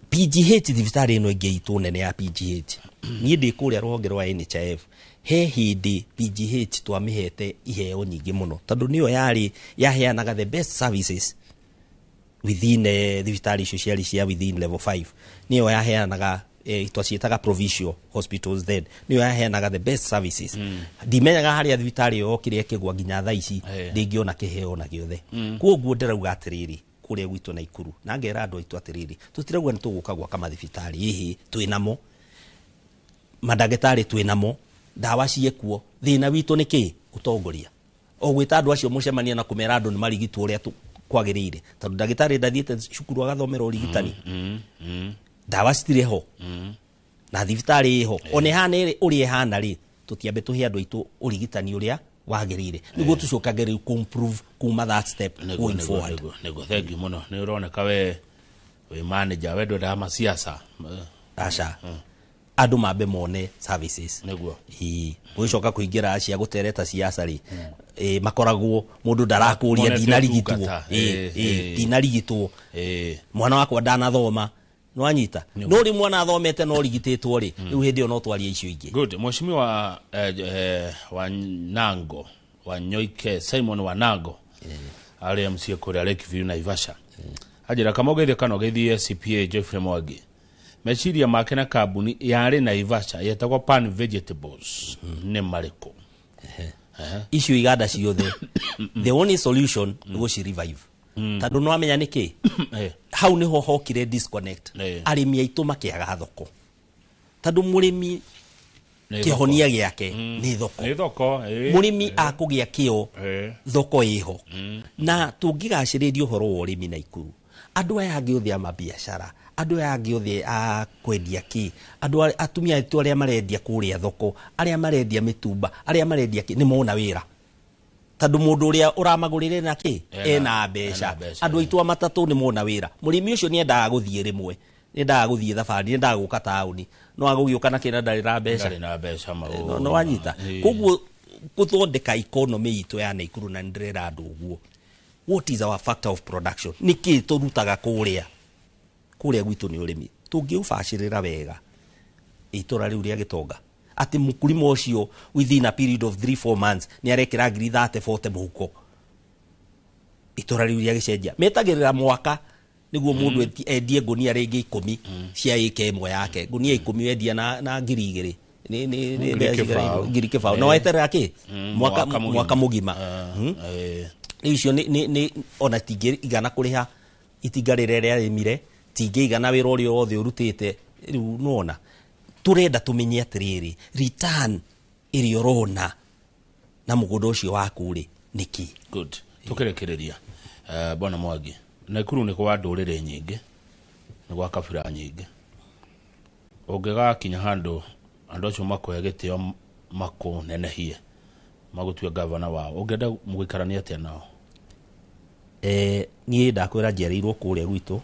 PGH thibitari ino ingi itu nene ya PGH ni ndi kuria rwonge rwa NHIF he hindi PGH twamihete iheo nyingi muno tondu niyo yaheanaga the best services within thibitari icio ciari cia within level 5 niyo yaheanaga twacitaga provincial hospitals then niyo yaheanaga the best services ndimenyaga haria thibitari yo kiria kigwa nginya thaa ici ndingiona kiheo na giothe koguo ndirauga atiriri kuria gwitu Naikuru na ngera andu aitu atiriri tutirauga ni tuguka gwaka mathibitari ihi twinamo madagitari twinamo dawa ciekuo thina witu niki utongoria o gwita andu acio mucemania na kumera andu ni marigitwo uria kwagirire tondu dagitari ndathiete cukuru agathomera urigitani dawa citire ho na thibitari iho one hana uri hana ri tutiambe tuhe andu aitu urigitani uria wagirire niguo tucokagere ku improve kuma that step going forward nego thank you muno ni uroneka we manager we ndo ma siasa aca andu mambe mone services niguo gwicoka kuingira cia gutereta siasa ri makoragwo mundu ndarakuria dinarigitwo mwana wakwa ndanathoma no anyita no ri mwana athomete no rigititwo ri riu hindi no twaria icio ingi good mheshimiwa wa Nango wa Nyoike Simon wa Nango ali MC kuria Lakeview Naivasha ajira kama ugeithia kana ugeithie CPA Geoffrey Mwangi meciria make na kambuni yari Naivasha yetagwo Pan Vegetables ni mariko icio iganda ciothe the only solution ni go revive tando no amenya niki hau niho hokire disconnect arimi aitu makiaga thoko tando murimi kihonia giake ni thoko murimi akugia kio thoko iho na tungigaciririo horo wa urimi Naikuru andu aya angi othe ama biashara andu aya angi othe a kwendia ki andu atumia aitu aria marendia kuria thoko aria marendia mitumba aria marendia ki ni mona wira tando mundu uria uramagurire na ki ena mbeca andu aitu matatu ni mona wira murimi ucio ni endaga guthie rimwe ni endaga guthie thabari ni endaga guka tauni no agugiuka na kina ndari na mbeca no wanyita koguo kuthondeka economy itu ya Naikuru na ndirera andu uguo what is our factor of production niki turutaga kuria gwitu ni urimi tungiubacirira wega itura riu ria Gitonga ati mukulima ucio within a period of 3-4 months ni arekira ngiri 30-40 muhuko itura riu ria Gicenjia metagirira mwaka niguo mundu endie ngunia ringi 10 cia ike imwe yake ngunia 10 wendia na ngiri 2 ngiri kibao no eterera ki mwaka mugima icio ni ona tingiri igana kuriha itigarire ria rimire tingi igana wira urio wothe urutite riu nona turenda tumenye atiriri return irio rona na mugundo ucio waku ri niki good tukirekereria bwana Mwangi Naikuru ni kwa ndurire nyingi ni kwa kabira nyingi ungiga kinya handu andu acio makoya gitio makunenehie magutue governor wao ungenda mugikarania atia nao nie ndakwira njereirwo kuria gwitu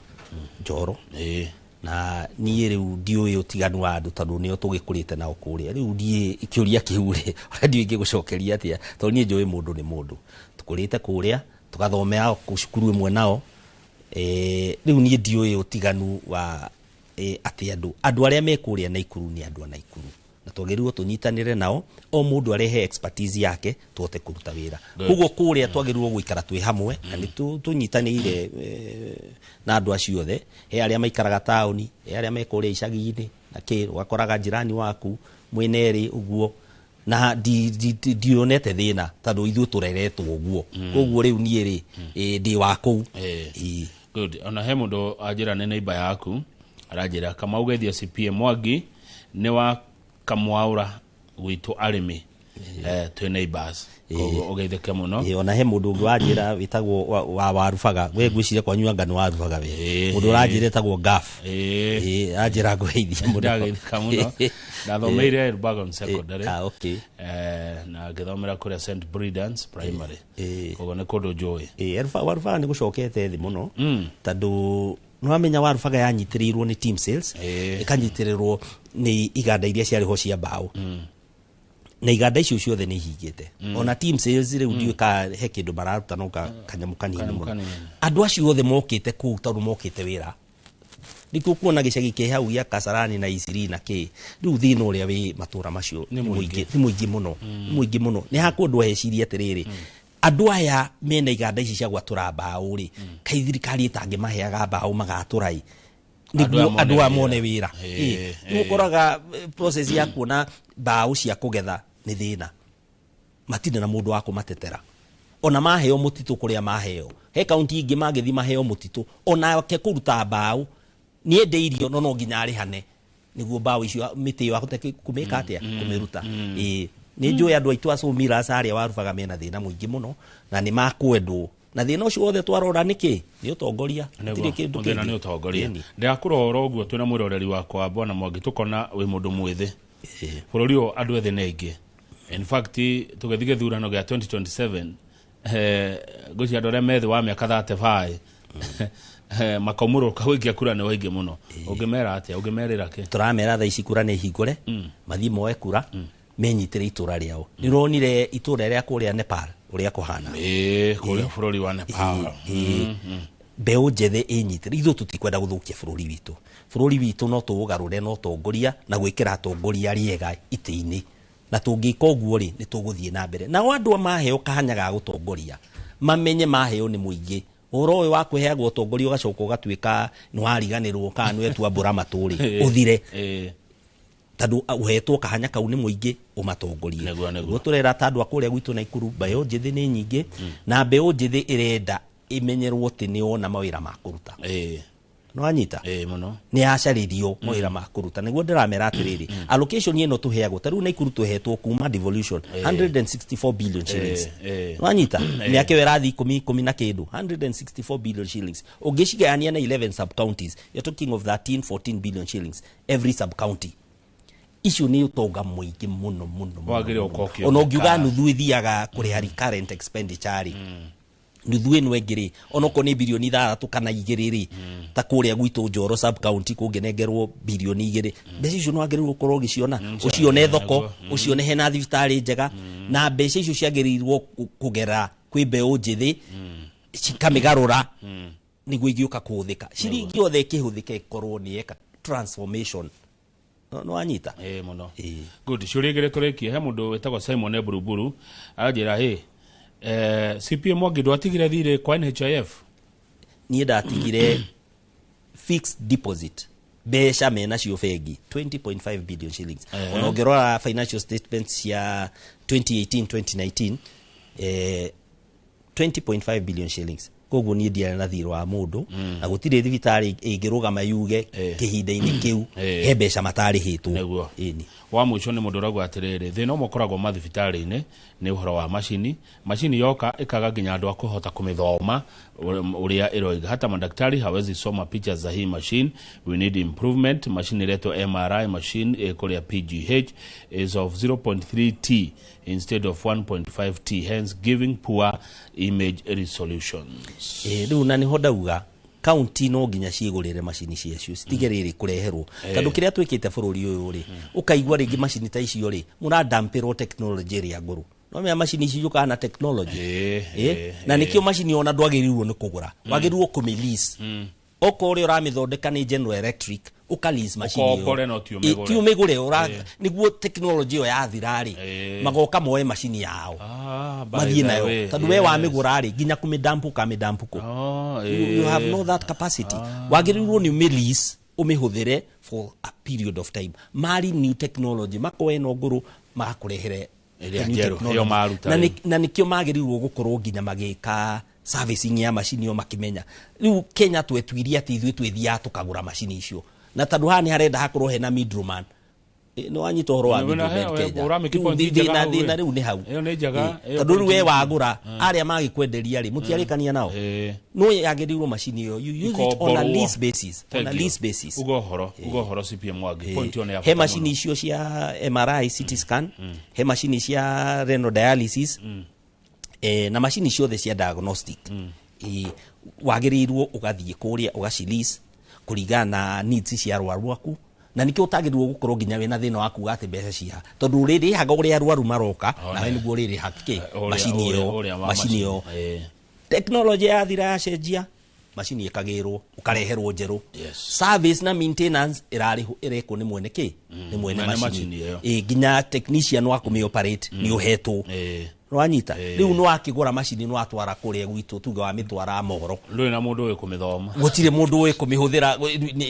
Njoro na nie riu ndiui utiganu wa andu tondu nio tugikurite nao kuria riu ndie ikiuria kiure radio ingi gucokeria atia tondu nie njui mundu ni mundu tukurite kuria tugathomea kucukuru imwe nao riu nie ndiui utiganu wa ati andu aria mekuria Naikuru ni andu a Naikuru na twagirirwo tunyitanire nao o mundu arehe expertise yake tuote kuruta wira kugo kuria twagirirwo guikara twi hamwe na ni tunyitanire na andu acio othe aria maikaraga tauni aria mekuria icagi-ini na ki wakoraga jirani waku mwineri uguo na dionete thina tondu ithu tureretwo uguo koguo riu nie ri ndi waku good ona he mundu ajira ne neighbor yaku arajira kama ugethia CPM Mwangi ni wa kamwaura gwitu arimi twe neighbors ugeitheke muno ona he mundu ungi wajira witagwo wa warubaga we gwicire kwa nyua ngano warubaga we mundu urajire tagwo gaf ajira ngweithia mundu ndageitheka muno nathomeire Rubagon Secondary okay na ngithomera kuria St Bridans Primary kogo ne kodo joy warubaga ni gucokete thi muno tondu no amenya warubaga yanyitirirwo ni team sales ikanyitirwo ni iganda iria ciari ho cia mbao na iganda icio ciothe ni hingite ona team sales riu ndiuka he kindu bararuta no kanyamu kanini muno andu acio othe mokite ku tondu mokite wira niku kuona gicagi ke hau ya Kasarani na Isiri na ki riu thina uria wi matura macio ni muingi muno ni hakundu heciria atiriri andu aya mena iganda ici cia gwatura mbao ri kai thirikari itangi maheaga mbao magaturai niguo andu amone wira ni ukoraga process ya kuona mbao cia kugetha ni thina matinde na mundu wa kumatetera ona maheo mutitu kuria maheo he county ingi magithi maheo mutitu ona ke kuruta mbao ni endeirio no nginya ari hane niguo mbao icio miti yo ahote kumeka atia kumiruta ni njui andu aitu acumira acaria warubaga mena thina muingi muno na ni makwendwo na thina ucio wothe twarora niki ni utongoria tiri kindu thina ni utongoria ndakurora uguo twina mwiroreri wakwa bwana Mwangi tukona wi mundu mwithi bururi o andu ethe nengi in fact tugethige thurano gya 2027 guci andu aria methi wa miaka 35 makomuro kawikia kura ni waingi muno ungimera atia ungimerira ki turamera tha ici kura ni hingure mathi moe kura menyitire itura riao nironire itura ria kuria Nepal uria kuhana kuria bururi wa Nepal beu jethe inyitire ithu tutikwenda guthukia bururi witu no tuugarure no tongoria na gwikira atongoria riega iti-ini na tungika uguo ri ni tuguthie na mbere na andu amaheo kahanyaga gutongoria mamenye maheo ni muingi oro we wakweheagwo utongoria ugacoka ugatuika ni wariganirwo kana ni wetua mbura maturi uthire tadu uhetwo kahanya kau ni muingi umatongorie guo turera tandu akuria gwitu na Ikuru mbeũ njithi ni nyingi na mbeũ njithi irenda imenyerwo ti ni ona mawira ma kuruta no anyita muno ni acaririo mawira ma kuruta niguo ndiramera atiriri allocation ino tuheagwo taru na Ikuru tuhetwo kuma devolution 164 billion shillings no anyita ni ake werathi 10 na kindu 164 billion shillings ugishigania na 11 sub counties you're talking of 13-14 billion shillings every sub county issue ni utonga muingi muno wagire ukokio ono ngiuga nuthu ithiaga kuriha recurrent expenditure nuthu ino engiri onoko ni bilioni 3 kana 2 ta kuria gwitu Njoro sub county kungenengerwo bilioni 2 mbeca icio no agirirwo gukorwo giciona ucione thoko ucione hena thibitari njega na mbeca icio ciagirirwo kugera kwi mbeũ njithi cikamigarura niguo igioka kuhuthika ciringi othe kihuthika ikorwo ni eka transformation no anyita muno good ciurigire turikie he mundu wetagwo Simon Eburuburu ajira CPM Mwangi ndwatigire thire kwa NHIF nie ndatigire fixed deposit besha mena cio bengi 20.5 billion shillings onongerora financial statements ya 2018-2019 20.5 billion shillings koguo nie ndiara na thiro wa mundu na gutire thibitari ingirugama yuge kihinda-ini kiu he besha matari hitwo ini wa mwico ni mundu ragwa atiriri thina mokoragwo mathibitari-ini ni uhoro wa machini yoka ikaga nginya andu akuhota kumithoma uria iroiga hata madaktari hawezi soma pictures za hii machine we need improvement machine leto MRI machine kuria PGH is of 0.3T instead of 1.5T hence giving poor image resolutions riu na ni hodauga county no nginya ciigurire machine ciacio citigerere kureherwo tandu kiria twikite bururi uyu ri ukaigwa ringi machine ta icio ri muradampirwo technology ria nguru no me machine icio kana technology na nikio machine ona ndwagirirwo ni kugura wagirirwo kumilease okore uramithondeka ni General Electric ukalease machine iyo tiumigure niguo technology yo yathirari magoka moe machine yao mathie nayo tandu we wa migura ri nginya kumidampu kamidampuko you have no that capacity wagirirwo ni umilease umihũthire for a period of time mari new technology makoe no nguru magakurehere na nikio magirirwo gukorwo nginya magika servicing ya machine yo makimenya riu Kenya twetwiria ati ithuĩ twithia tukagura machine icio na tandu hani harenda hakorwo hena middleman no anyita horo wa middleman Kenya thina riu ni hau tandu riu we wagura aria magikwenderia ri mutiarikania nao no yagirirwo machine yo you use it on a lease basis ugohoro CPM Mwangi point on ya he machine icio cia MRI CT scan he machine cia renal dialysis na machine ciothe cia diagnostic wagirirwo ugathie kuria ugacilease kuringana needs cia arwaru aku na nikio utagirirwo gukorwo nginya wina thina waku gati mbeca cia tondu riri haga uria arwaru maroka na we niguo riri hakike machine yo technology ya thira ya cenjia machine ikagirwo ukareherwo njeru service na maintenance ireko ni mwene ki ni mwene machine nginya technician wa kumioperate ni uhetwo Rwanyita riu no akigura machine no atwara kuria gwitu tuga wa mitwara mohoro ndui na mundu we kumithoma gutire mundu we kumihuthira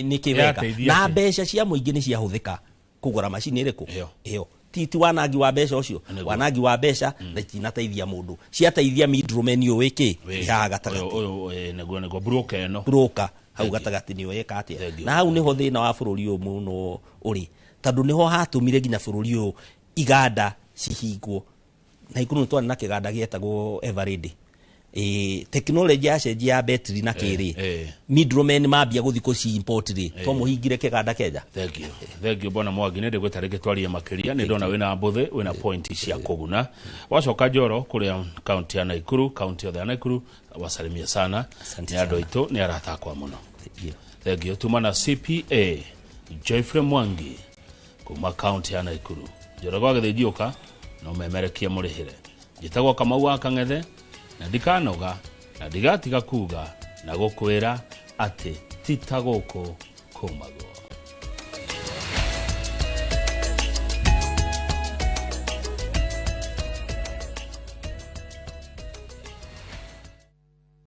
ni kiwega na mbeca cia muingi ni cia huthika kugura machine iriku iyo titi wanagi wa mbeca ucio wanagi wa mbeca na tinateithia mundu cia teithia middleman yo wiki ya gatagati nego broker hau gatagati ni oyeka atia na hau niho thina wa bururi uyu muno uri tandu niho hatumire nginya bururi uyu iganda cihingwo na Ikuru twana na kiganda gietagwo Everready technology ya cenjia ya battery na kiri middleman mabia guthiko ci import ri to muhingire kiganda keja thank you bona Mwangi nende gwetareke twarie makiria ni ndona wina mbuthe wina point cia kuguna wacoka Njoro kuria county ya Nakuru county ya Nakuru wasalimia sana ni andu itu ni arathakwa muno thank you tumana CPA Jeffrey Mwangi kuma county ya Nakuru Njoro gwa githijioka no memerekia murihire jitagwo Kamau wa Kang'ethe na ndikanoga na ndigatiga kuga na gukwira ati titaguku kumago